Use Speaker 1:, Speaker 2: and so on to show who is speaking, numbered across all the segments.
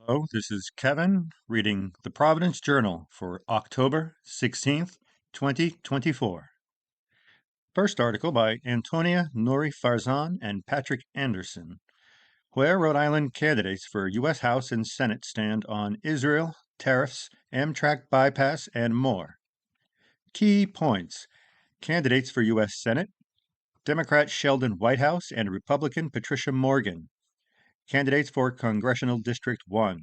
Speaker 1: Hello, this is Kevin reading the Providence Journal for October 16th, 2024. First article by Antonia Nouri Farzan and Patrick Anderson, where Rhode Island candidates for U.S. House and Senate stand on Israel, tariffs, Amtrak bypass, and more. Key points. Candidates for U.S. Senate, Democrat Sheldon Whitehouse and Republican Patricia Morgan. Candidates for Congressional District 1.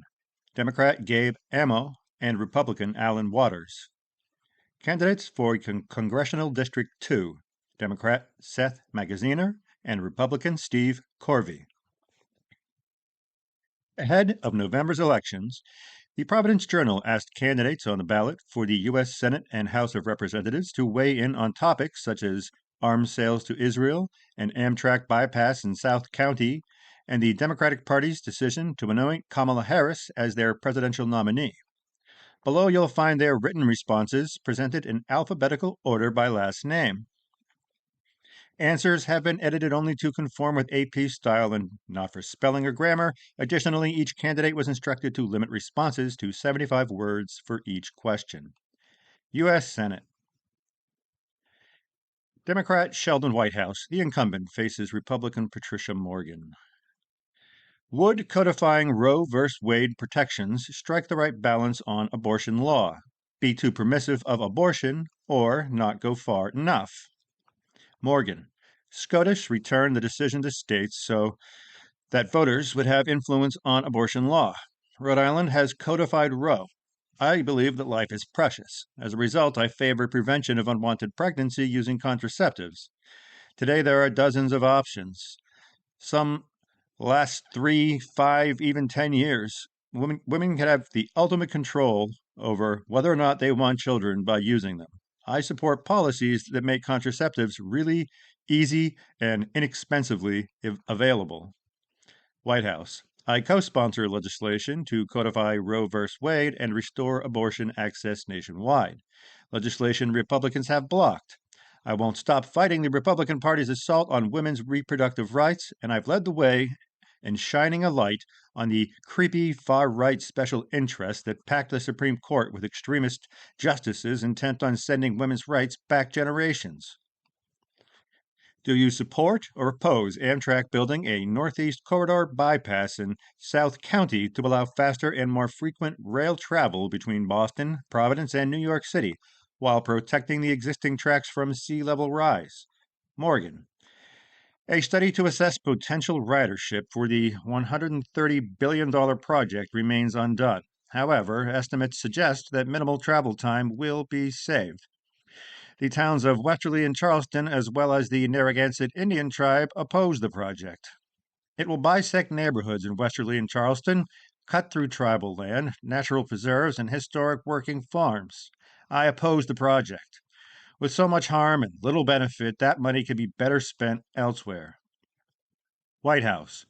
Speaker 1: Democrat Gabe Amo and Republican Alan Waters. Candidates for Congressional District 2, Democrat Seth Magaziner and Republican Steve Corvey. Ahead of November's elections, the Providence Journal asked candidates on the ballot for the U.S. Senate and House of Representatives to weigh in on topics such as arms sales to Israel, an Amtrak bypass in South County, and the Democratic Party's decision to anoint Kamala Harris as their presidential nominee. Below you'll find their written responses presented in alphabetical order by last name. Answers have been edited only to conform with AP style and not for spelling or grammar. Additionally, each candidate was instructed to limit responses to 75 words for each question. U.S. Senate. Democrat Sheldon Whitehouse, the incumbent, faces Republican Patricia Morgan. Would codifying Roe v. Wade protections strike the right balance on abortion law, be too permissive of abortion, or not go far enough? Morgan. SCOTUS returned the decision to states so that voters would have influence on abortion law. Rhode Island has codified Roe. I believe that life is precious. As a result, I favor prevention of unwanted pregnancy using contraceptives. Today, there are dozens of options. Some last 3, 5, even 10 years. Women can have the ultimate control over whether or not they want children by using them. I support policies that make contraceptives really easy and inexpensively available. White House. I co-sponsor legislation to codify Roe v. Wade and restore abortion access nationwide. Legislation Republicans have blocked. I won't stop fighting the Republican Party's assault on women's reproductive rights, and I've led the way in shining a light on the creepy far-right special interests that packed the Supreme Court with extremist justices intent on sending women's rights back generations. Do you support or oppose Amtrak building a Northeast Corridor bypass in South County to allow faster and more frequent rail travel between Boston, Providence, and New York City, while protecting the existing tracks from sea level rise? Morgan. A study to assess potential ridership for the $130 billion project remains undone. However, estimates suggest that minimal travel time will be saved. The towns of Westerly and Charleston, as well as the Narragansett Indian tribe, oppose the project. It will bisect neighborhoods in Westerly and Charleston, cut through tribal land, natural preserves, and historic working farms. I oppose the project. With so much harm and little benefit, that money could be better spent elsewhere. White House.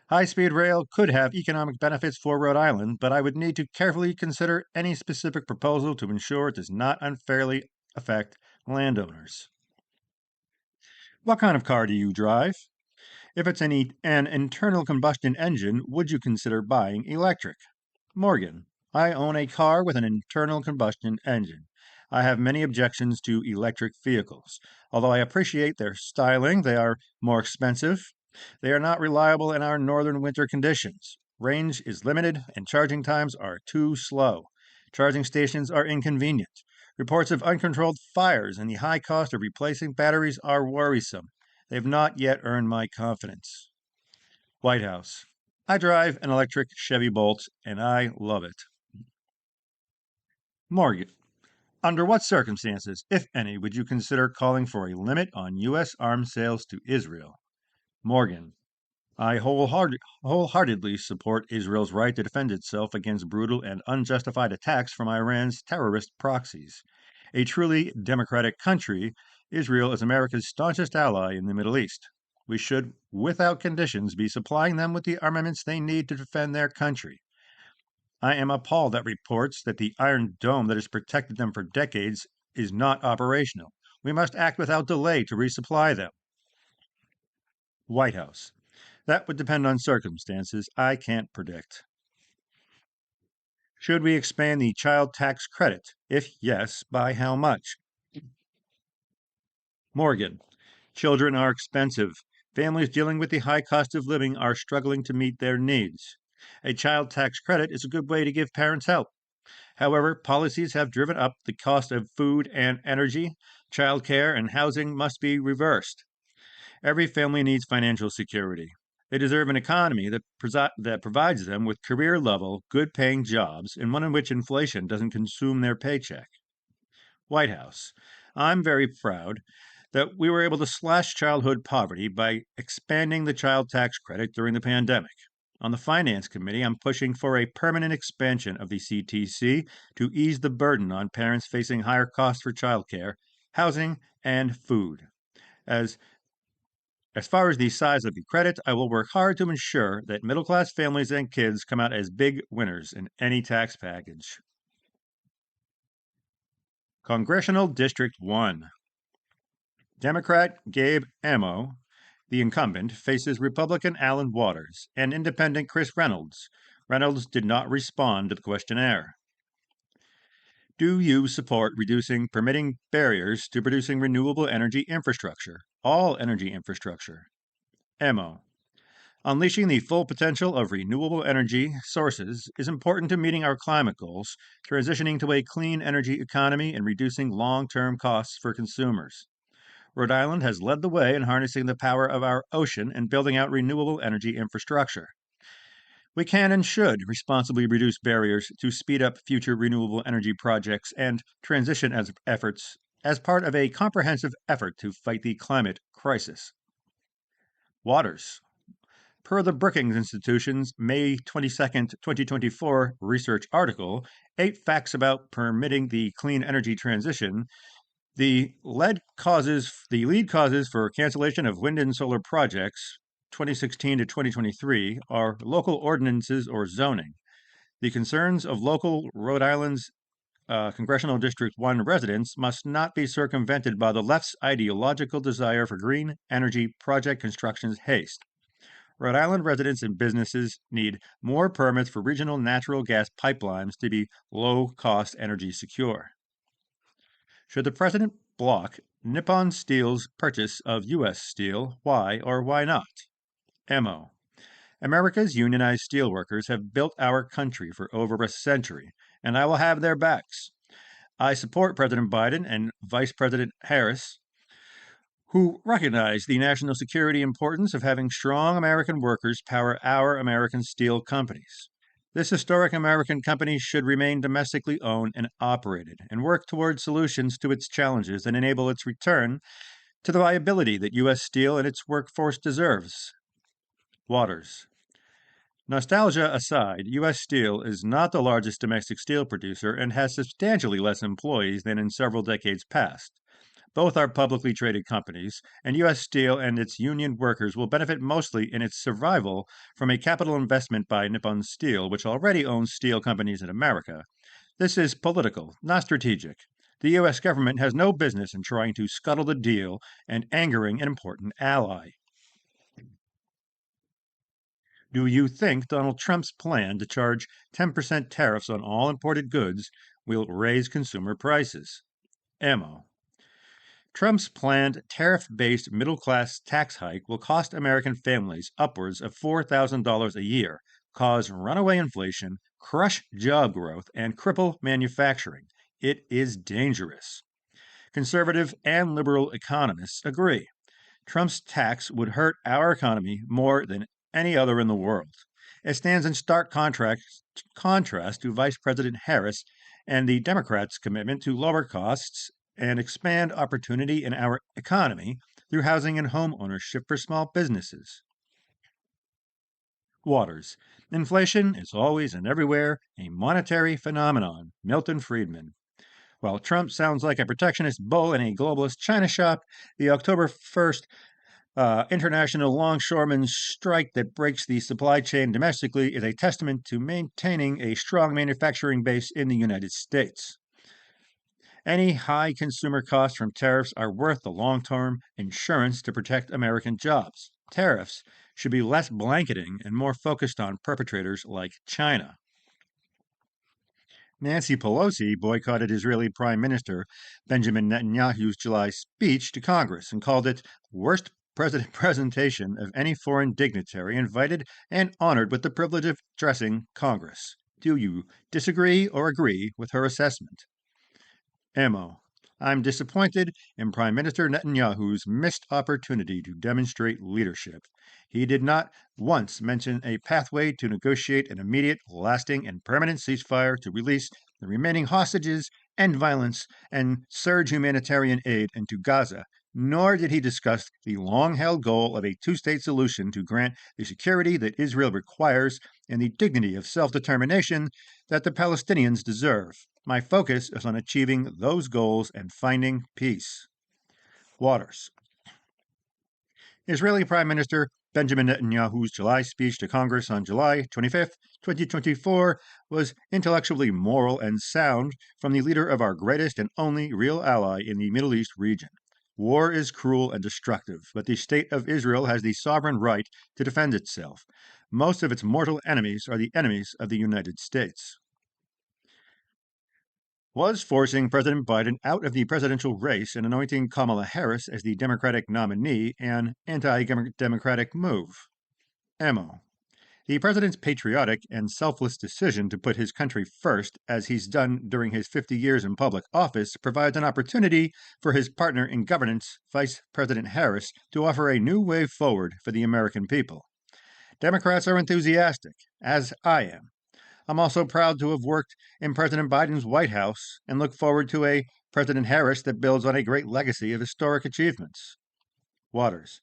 Speaker 1: High-speed rail could have economic benefits for Rhode Island, but I would need to carefully consider any specific proposal to ensure it does not unfairly affect landowners. What kind of car do you drive? If it's an internal combustion engine, would you consider buying electric? Morgan. I own a car with an internal combustion engine. I have many objections to electric vehicles. Although I appreciate their styling, they are more expensive. They are not reliable in our northern winter conditions. Range is limited and charging times are too slow. Charging stations are inconvenient. Reports of uncontrolled fires and the high cost of replacing batteries are worrisome. They have not yet earned my confidence. White House. I drive an electric Chevy Bolt, and I love it. Morgan. Under what circumstances, if any, would you consider calling for a limit on U.S. arms sales to Israel? Morgan. I wholeheartedly support Israel's right to defend itself against brutal and unjustified attacks from Iran's terrorist proxies. A truly democratic country, Israel is America's staunchest ally in the Middle East. We should, without conditions, be supplying them with the armaments they need to defend their country. I am appalled at reports that the Iron Dome that has protected them for decades is not operational. We must act without delay to resupply them. White House. That would depend on circumstances I can't predict. Should we expand the child tax credit? If yes, by how much? Morgan. Children are expensive. Families dealing with the high cost of living are struggling to meet their needs. A child tax credit is a good way to give parents help. However, policies have driven up the cost of food and energy. Childcare and housing must be reversed. Every family needs financial security. They deserve an economy that provides them with career level, good paying jobs and one in which inflation doesn't consume their paycheck. White House. I'm very proud that we were able to slash childhood poverty by expanding the child tax credit during the pandemic. On the Finance Committee, I'm pushing for a permanent expansion of the CTC to ease the burden on parents facing higher costs for childcare, housing, and food. As as far as the size of the credit, I will work hard to ensure that middle class families and kids come out as big winners in any tax package. Congressional District 1. Democrat Gabe Amo, the incumbent, faces Republican Alan Waters and Independent Chris Reynolds. Reynolds did not respond to the questionnaire. Do you support reducing permitting barriers to producing renewable energy infrastructure, all energy infrastructure? Amo. Unleashing the full potential of renewable energy sources is important to meeting our climate goals, transitioning to a clean energy economy, and reducing long term costs for consumers. Rhode Island has led the way in harnessing the power of our ocean and building out renewable energy infrastructure. We can and should responsibly reduce barriers to speed up future renewable energy projects and transition as efforts as part of a comprehensive effort to fight the climate crisis. Waters. Per the Brookings Institution's May 22, 2024 research article, 8 Facts About Permitting the Clean Energy Transition, the lead causes for cancellation of wind and solar projects 2016 to 2023 are local ordinances or zoning. The concerns of local Rhode Island's Congressional District 1 residents must not be circumvented by the left's ideological desire for green energy project construction's haste. Rhode Island residents and businesses need more permits for regional natural gas pipelines to be low cost energy secure. Should the president block Nippon Steel's purchase of U.S. steel? Why or why not? Mo. America's unionized steelworkers have built our country for over a century, and I will have their backs. I support President Biden and Vice President Harris, who recognize the national security importance of having strong American workers power our American steel companies. This historic American company should remain domestically owned and operated and work toward solutions to its challenges and enable its return to the viability that U.S. Steel and its workforce deserves. Waters. Nostalgia aside, U.S. Steel is not the largest domestic steel producer and has substantially less employees than in several decades past. Both are publicly traded companies, and U.S. Steel and its union workers will benefit mostly in its survival from a capital investment by Nippon Steel, which already owns steel companies in America. This is political, not strategic. The U.S. government has no business in trying to scuttle the deal and angering an important ally. Do you think Donald Trump's plan to charge 10% tariffs on all imported goods will raise consumer prices? Ammo. Trump's planned tariff based middle class tax hike will cost American families upwards of $4,000 a year, cause runaway inflation, crush job growth, and cripple manufacturing. It is dangerous. Conservative and liberal economists agree. Trump's tax would hurt our economy more than any other in the world. It stands in stark contrast to Vice President Harris and the Democrats' commitment to lower costs and expand opportunity in our economy through housing and home ownership for small businesses. Waters. Inflation is always and everywhere a monetary phenomenon. Milton Friedman. While Trump sounds like a protectionist bull in a globalist China shop, the October 1st international longshoremen's strike that breaks the supply chain domestically is a testament to maintaining a strong manufacturing base in the United States. Any high consumer costs from tariffs are worth the long term insurance to protect American jobs. Tariffs should be less blanketing and more focused on perpetrators like China. Nancy Pelosi boycotted Israeli Prime Minister Benjamin Netanyahu's July speech to Congress and called it worst presentation of any foreign dignitary invited and honored with the privilege of addressing Congress. Do you disagree or agree with her assessment? Ammo. I'm disappointed in Prime Minister Netanyahu's missed opportunity to demonstrate leadership. He did not once mention a pathway to negotiate an immediate, lasting, and permanent ceasefire to release the remaining hostages, end violence, and surge humanitarian aid into Gaza, nor did he discuss the long held goal of a two state solution to grant the security that Israel requires and the dignity of self determination that the Palestinians deserve. My focus is on achieving those goals and finding peace. Waters. Israeli Prime Minister Benjamin Netanyahu's July speech to Congress on July 25, 2024, was intellectually moral and sound from the leader of our greatest and only real ally in the Middle East region. War is cruel and destructive, but the State of Israel has the sovereign right to defend itself. Most of its mortal enemies are the enemies of the United States. Was forcing President Biden out of the presidential race and anointing Kamala Harris as the Democratic nominee an anti democratic move. Ammo. The president's patriotic and selfless decision to put his country first, as he's done during his 50 years in public office, provides an opportunity for his partner in governance, Vice President Harris, to offer a new way forward for the American people. Democrats are enthusiastic, as I am. I'm also proud to have worked in President Biden's White House and look forward to a President Harris that builds on a great legacy of historic achievements. Waters.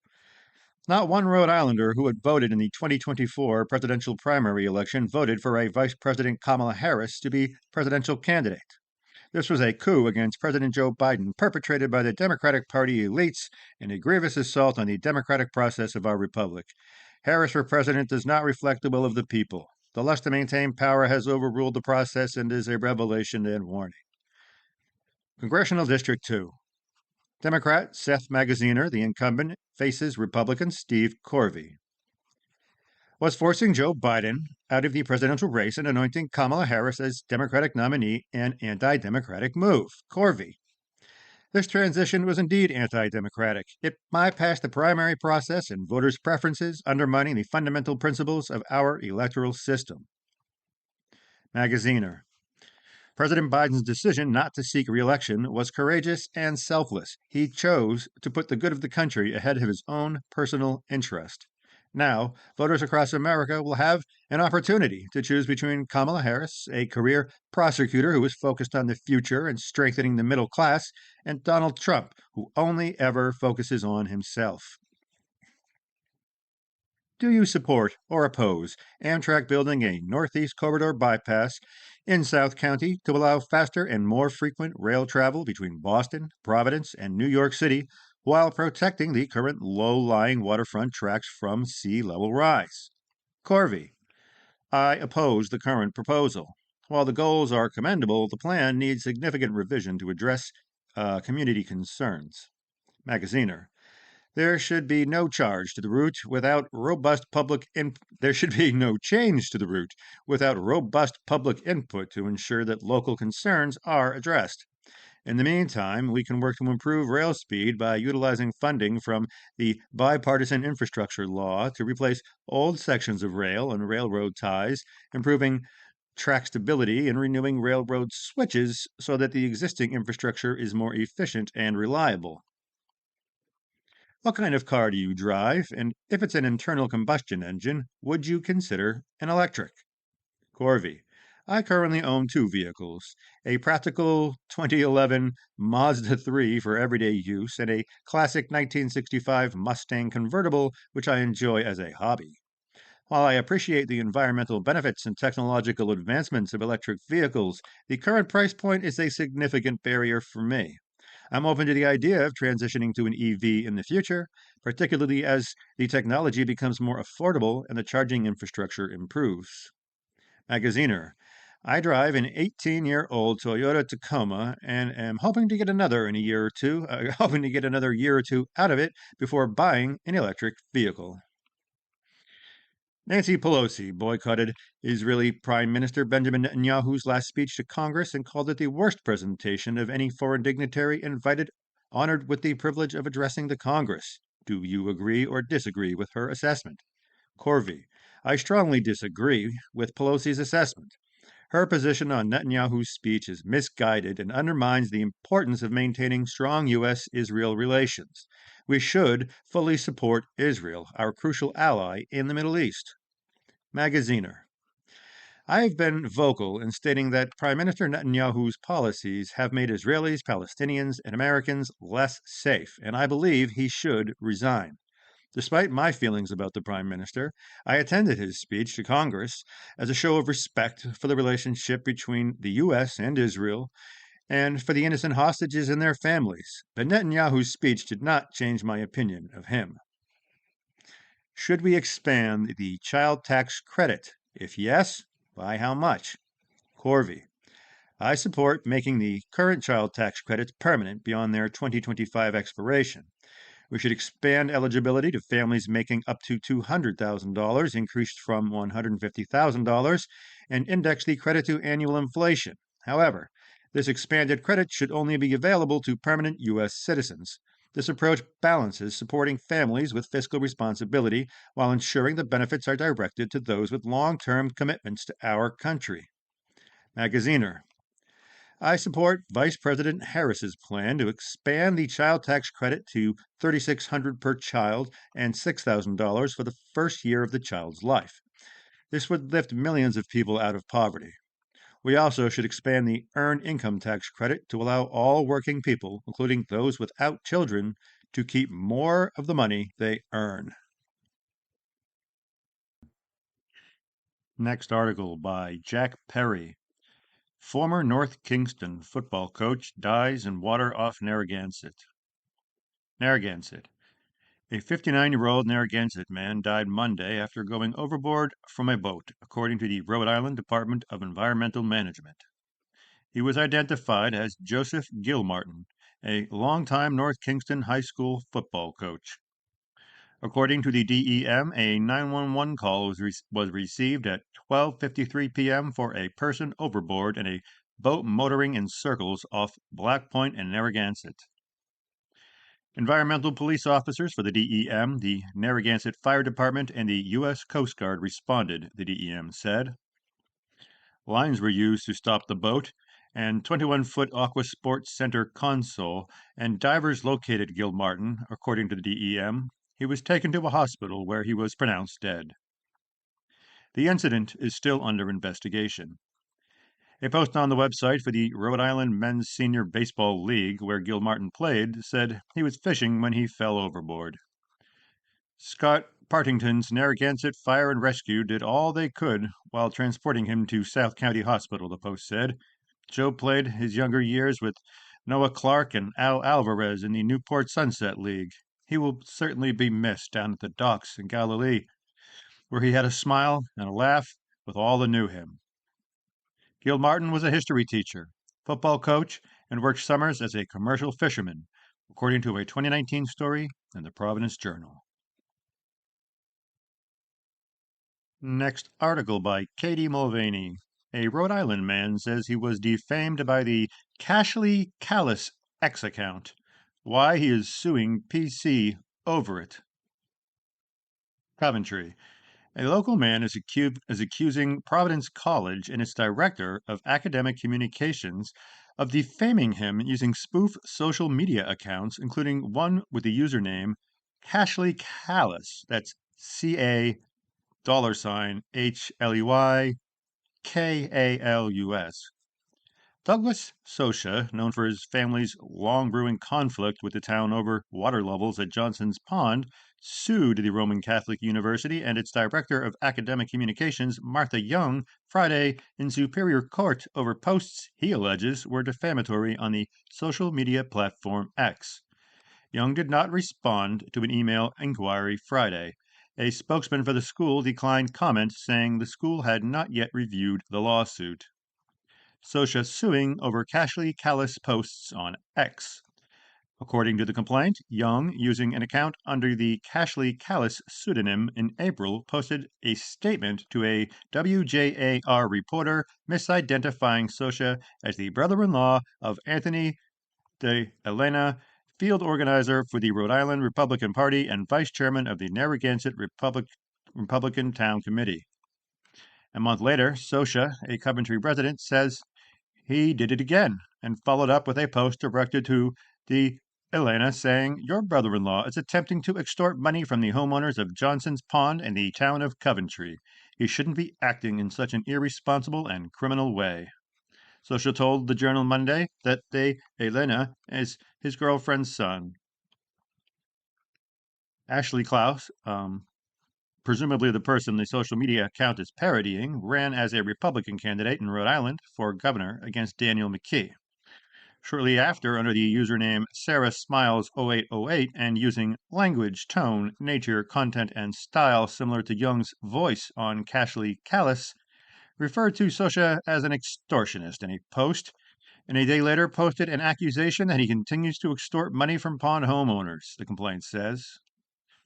Speaker 1: Not one Rhode Islander who had voted in the 2024 presidential primary election voted for a Vice President Kamala Harris to be presidential candidate. This was a coup against President Joe Biden perpetrated by the Democratic Party elites and a grievous assault on the democratic process of our republic. Harris for president does not reflect the will of the people. The lust to maintain power has overruled the process and is a revelation and warning. Congressional District 2. Democrat Seth Magaziner, the incumbent, faces Republican Steve Corvey. Was forcing Joe Biden out of the presidential race and anointing Kamala Harris as Democratic nominee an anti-democratic move. Corvey. This transition was indeed anti-democratic. It bypassed the primary process and voters' preferences, undermining the fundamental principles of our electoral system. Magaziner. President Biden's decision not to seek re-election was courageous and selfless. He chose to put the good of the country ahead of his own personal interest. Now, voters across America will have an opportunity to choose between Kamala Harris, a career prosecutor who is focused on the future and strengthening the middle class, and Donald Trump, who only ever focuses on himself. Do you support or oppose Amtrak building a Northeast Corridor bypass in South County to allow faster and more frequent rail travel between Boston, Providence, and New York City while protecting the current low-lying waterfront tracks from sea level rise? Corvey. I oppose the current proposal. While the goals are commendable, the plan needs significant revision to address community concerns. Magaziner. There should be no charge to the route without robust public there should be no change to the route without robust public input to ensure that local concerns are addressed. In the meantime, we can work to improve rail speed by utilizing funding from the bipartisan infrastructure law to replace old sections of rail and railroad ties, improving track stability and renewing railroad switches so that the existing infrastructure is more efficient and reliable. What kind of car do you drive? And if it's an internal combustion engine, would you consider an electric? Corvey. I currently own two vehicles, a practical 2011 Mazda 3 for everyday use and a classic 1965 Mustang convertible, which I enjoy as a hobby. While I appreciate the environmental benefits and technological advancements of electric vehicles, the current price point is a significant barrier for me. I'm open to the idea of transitioning to an EV in the future, particularly as the technology becomes more affordable and the charging infrastructure improves. Magaziner. I drive an 18-year-old Toyota Tacoma and am hoping to get another in a year or two, hoping to get another year or two out of it before buying an electric vehicle. Nancy Pelosi boycotted Israeli Prime Minister Benjamin Netanyahu's last speech to Congress and called it the worst presentation of any foreign dignitary invited, honored with the privilege of addressing the Congress. Do you agree or disagree with her assessment? Corvey, I strongly disagree with Pelosi's assessment. Her position on Netanyahu's speech is misguided and undermines the importance of maintaining strong U.S. Israel relations. We should fully support Israel, our crucial ally in the Middle East. Magaziner. I have been vocal in stating that Prime Minister Netanyahu's policies have made Israelis, Palestinians, and Americans less safe, and I believe he should resign. Despite my feelings about the Prime Minister, I attended his speech to Congress as a show of respect for the relationship between the U.S. and Israel and for the innocent hostages and their families. But Netanyahu's speech did not change my opinion of him. Should we expand the child tax credit? If yes, by how much? Corvey. I support making the current child tax credits permanent beyond their 2025 expiration. We should expand eligibility to families making up to $200,000, increased from $150,000, and index the credit to annual inflation. However, this expanded credit should only be available to permanent U.S. citizens. This approach balances supporting families with fiscal responsibility while ensuring the benefits are directed to those with long term commitments to our country. Magaziner. I support Vice President Harris's plan to expand the child tax credit to $3,600 per child and $6,000 for the first year of the child's life. This would lift millions of people out of poverty. We also should expand the earned income tax credit to allow all working people, including those without children, to keep more of the money they earn. Next article by Jack Perry. Former North Kingston football coach dies in water off Narragansett. Narragansett. A 59-year-old Narragansett man died Monday after going overboard from a boat, according to the Rhode Island Department of Environmental Management. He was identified as Joseph Gilmartin, a longtime North Kingston High School football coach. According to the DEM, a 911 call was received at 12:53 p.m. for a person overboard in a boat motoring in circles off Black Point and Narragansett. Environmental police officers for the DEM, the Narragansett Fire Department, and the U.S. Coast Guard responded, the DEM said. Lines were used to stop the boat, and 21-foot Aqua Sports Center console and divers located Gilmartin, according to the DEM. He was taken to a hospital where he was pronounced dead. The incident is still under investigation. A post on the website for the Rhode Island Men's Senior Baseball League, where Gilmartin played, said he was fishing when he fell overboard. Scott Partington's Narragansett Fire and Rescue did all they could while transporting him to South County Hospital, the post said. Joe played his younger years with Noah Clark and Al Alvarez in the Newport Sunset League. He will certainly be missed down at the docks in Galilee, where he had a smile and a laugh with all that knew him. Gilmartin was a history teacher, football coach, and worked summers as a commercial fisherman, according to a 2019 story in the Providence Journal. Next article by Katie Mulvaney. A Rhode Island man says he was defamed by the Cashley Callis X account. Why he is suing PC over it. Coventry. A local man is accusing Providence College and its director of academic communications of defaming him using spoof social media accounts, including one with the username Cashley Callis. That's CA $HLEY KALUS. Douglas Sosha, known for his family's long brewing conflict with the town over water levels at Johnson's Pond, sued the Roman Catholic University and its Director of Academic Communications, Martha Young, Friday in Superior Court over posts he alleges were defamatory on the social media platform X. Young did not respond to an email inquiry Friday. A spokesman for the school declined comment, saying the school had not yet reviewed the lawsuit. Sosha suing over Cashley Callis posts on X. According to the complaint, Young, using an account under the Cashley Callis pseudonym in April, posted a statement to a WJAR reporter misidentifying Sosha as the brother-in-law of Anthony de Elena, field organizer for the Rhode Island Republican Party and vice chairman of the Narragansett Republican Town Committee. A month later, Sosha, a Coventry resident, says he did it again and followed up with a post directed to the Elena saying, "Your brother-in-law is attempting to extort money from the homeowners of Johnson's Pond and the town of Coventry. He shouldn't be acting in such an irresponsible and criminal way." Social told the Journal Monday that they, Elena, is his girlfriend's son. Ashley Klaus, presumably the person the social media account is parodying, ran as a Republican candidate in Rhode Island for governor against Daniel McKee. Shortly after, under the username Sarah Smiles 0808 and using language, tone, nature, content, and style similar to Young's voice on Cashley Callis, referred to Sosha as an extortionist in a post, and a day later posted an accusation that he continues to extort money from pond homeowners, the complaint says.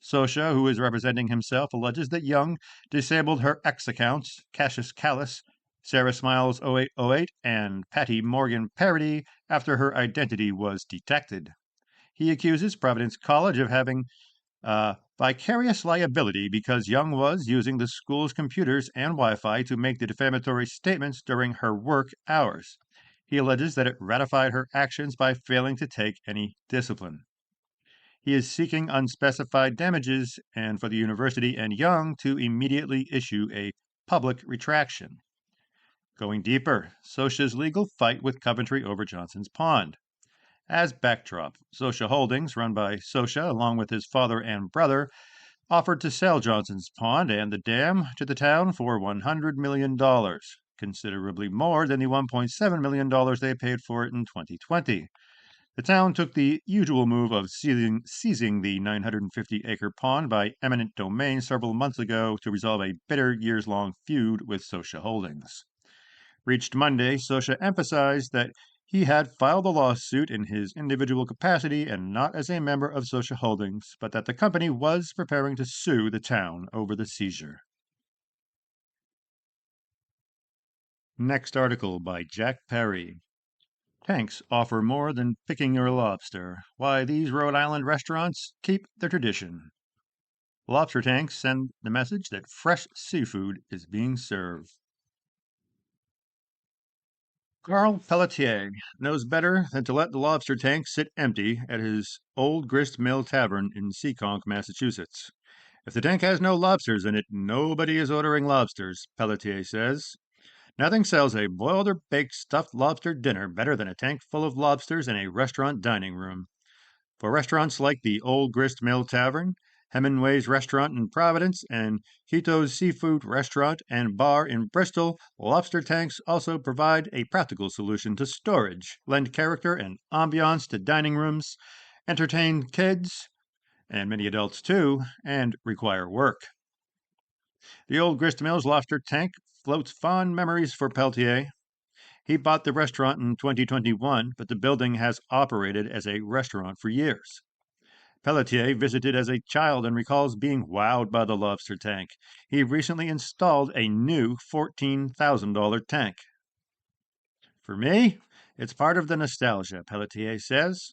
Speaker 1: Sosha, who is representing himself, alleges that Young disabled her X accounts, Cassius Callis, Sarah Smiles 0808, and Patty Morgan Parody, after her identity was detected. He accuses Providence College of having vicarious liability because Young was using the school's computers and Wi Fi to make the defamatory statements during her work hours. He alleges that it ratified her actions by failing to take any discipline. He is seeking unspecified damages and for the university and Young to immediately issue a public retraction. Going deeper, Sosha's legal fight with Coventry over Johnson's Pond. As backdrop, Sosha Holdings, run by Sosha along with his father and brother, offered to sell Johnson's Pond and the dam to the town for $100 million, considerably more than the $1.7 million they paid for it in 2020. The town took the usual move of seizing the 950-acre pond by eminent domain several months ago to resolve a bitter years-long feud with Sosha Holdings. Reached Monday, Sosha emphasized that he had filed the lawsuit in his individual capacity and not as a member of Sosha Holdings, but that the company was preparing to sue the town over the seizure. Next article by Jack Perry. Tanks offer more than picking your lobster. Why these Rhode Island restaurants keep their tradition. Lobster tanks send the message that fresh seafood is being served. Carl Pelletier knows better than to let the lobster tank sit empty at his Old Grist Mill Tavern in Seekonk, Massachusetts. If the tank has no lobsters in it, nobody is ordering lobsters, Pelletier says. Nothing sells a boiled or baked stuffed lobster dinner better than a tank full of lobsters in a restaurant dining room. For restaurants like the Old Grist Mill Tavern, Hemingway's Restaurant in Providence, and Hito's Seafood Restaurant and Bar in Bristol, lobster tanks also provide a practical solution to storage, lend character and ambiance to dining rooms, entertain kids, and many adults too, and require work. The Old Grist Mill's lobster tank floats fond memories for Peltier. He bought the restaurant in 2021, but the building has operated as a restaurant for years. Pelletier visited as a child and recalls being wowed by the lobster tank. He recently installed a new $14,000 tank. For me, it's part of the nostalgia, Pelletier says.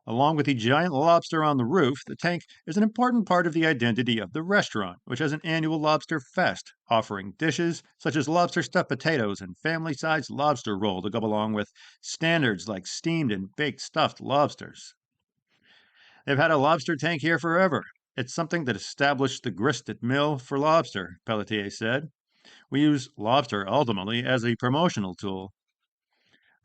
Speaker 1: Along with the giant lobster on the roof, the tank is an important part of the identity of the restaurant, which has an annual lobster fest, offering dishes such as lobster stuffed potatoes and family-sized lobster roll to go along with standards like steamed and baked stuffed lobsters. They've had a lobster tank here forever. It's something that established the grist at mill for lobster, Pelletier said. We use lobster ultimately as a promotional tool.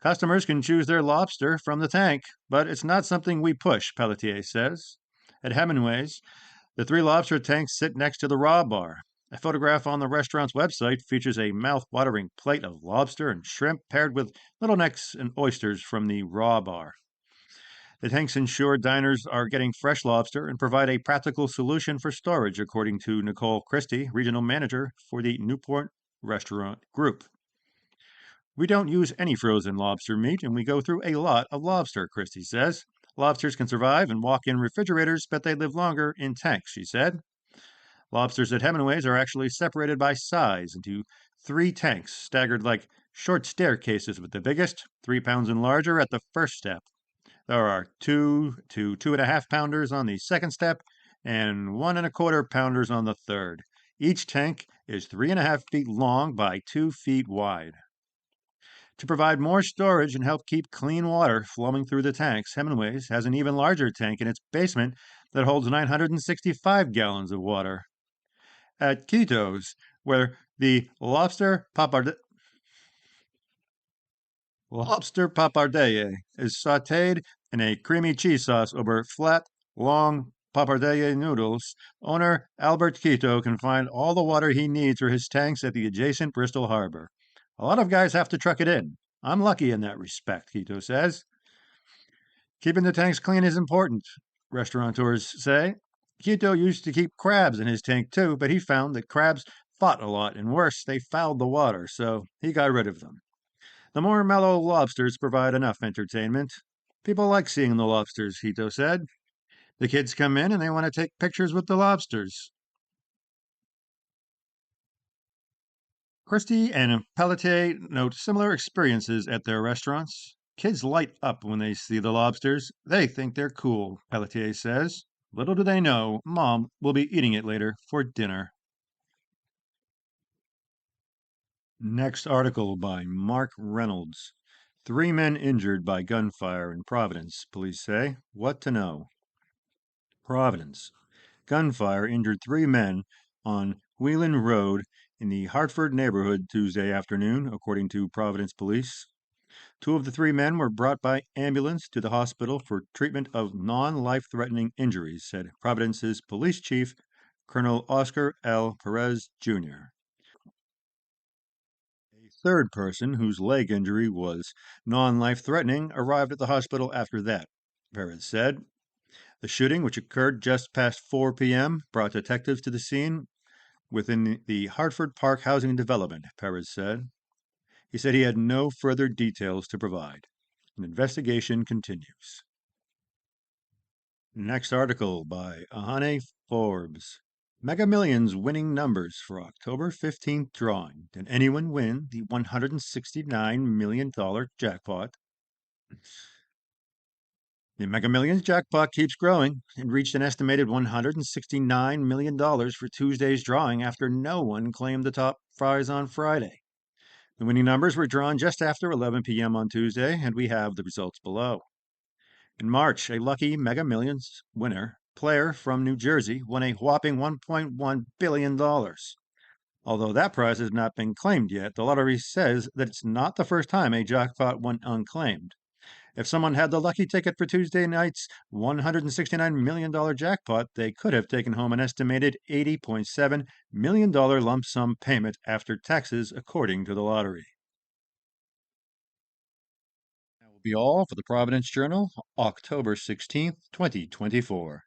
Speaker 1: Customers can choose their lobster from the tank, but it's not something we push, Pelletier says. At Hemingway's, the three lobster tanks sit next to the raw bar. A photograph on the restaurant's website features a mouth-watering plate of lobster and shrimp paired with little necks and oysters from the raw bar. The tanks ensure diners are getting fresh lobster and provide a practical solution for storage, according to Nicole Christie, regional manager for the Newport Restaurant Group. We don't use any frozen lobster meat, and we go through a lot of lobster, Christie says. Lobsters can survive and walk in refrigerators, but they live longer in tanks, she said. Lobsters at Hemingway's are actually separated by size into three tanks, staggered like short staircases, with the biggest, 3 pounds and larger, at the first step. There are 2 to 2.5 pounders on the second step and 1.25 pounders on the third. Each tank is 3.5 feet long by 2 feet wide. To provide more storage and help keep clean water flowing through the tanks, Hemingway's has an even larger tank in its basement that holds 965 gallons of water. At Quito's, where the lobster pappardelle is sautéed in a creamy cheese sauce over flat, long pappardelle noodles, owner Albert Quito can find all the water he needs for his tanks at the adjacent Bristol harbor. A lot of guys have to truck it in. I'm lucky in that respect, Quito says. Keeping the tanks clean is important, restaurateurs say. Quito used to keep crabs in his tank too, but he found that crabs fought a lot, and worse, they fouled the water, so he got rid of them. The more mellow lobsters provide enough entertainment. People like seeing the lobsters, Quito said. The kids come in and they want to take pictures with the lobsters. Christie and Pelletier note similar experiences at their restaurants. Kids light up when they see the lobsters. They think they're cool, Pelletier says. Little do they know, Mom will be eating it later for dinner. Next article by Mark Reynolds. 3 men injured by gunfire in Providence, police say. What to know? Providence. Gunfire injured 3 men on Whelan Road in the Hartford neighborhood Tuesday afternoon, according to Providence police. 2 of the 3 men were brought by ambulance to the hospital for treatment of non-life-threatening injuries, said Providence's police chief, Colonel Oscar L. Perez, Jr. A third person, whose leg injury was non-life-threatening, arrived at the hospital after that, Perez said. The shooting, which occurred just past 4 p.m., brought detectives to the scene within the Hartford Park housing development, Perez said. He said he had no further details to provide. An investigation continues. Next article by Ahane Forbes. Mega Millions winning numbers for October 15th drawing. Did anyone win the $169 million jackpot? The Mega Millions jackpot keeps growing and reached an estimated $169 million for Tuesday's drawing after no one claimed the top prize on Friday. The winning numbers were drawn just after 11 p.m. on Tuesday, and we have the results below. In March, a lucky Mega Millions winner, player from New Jersey, won a whopping $1.1 billion. Although that prize has not been claimed yet, the lottery says that it's not the first time a jackpot went unclaimed. If someone had the lucky ticket for Tuesday night's $169 million jackpot, they could have taken home an estimated $80.7 million lump sum payment after taxes, according to the lottery. That will be all for the Providence Journal, October 16th, 2024.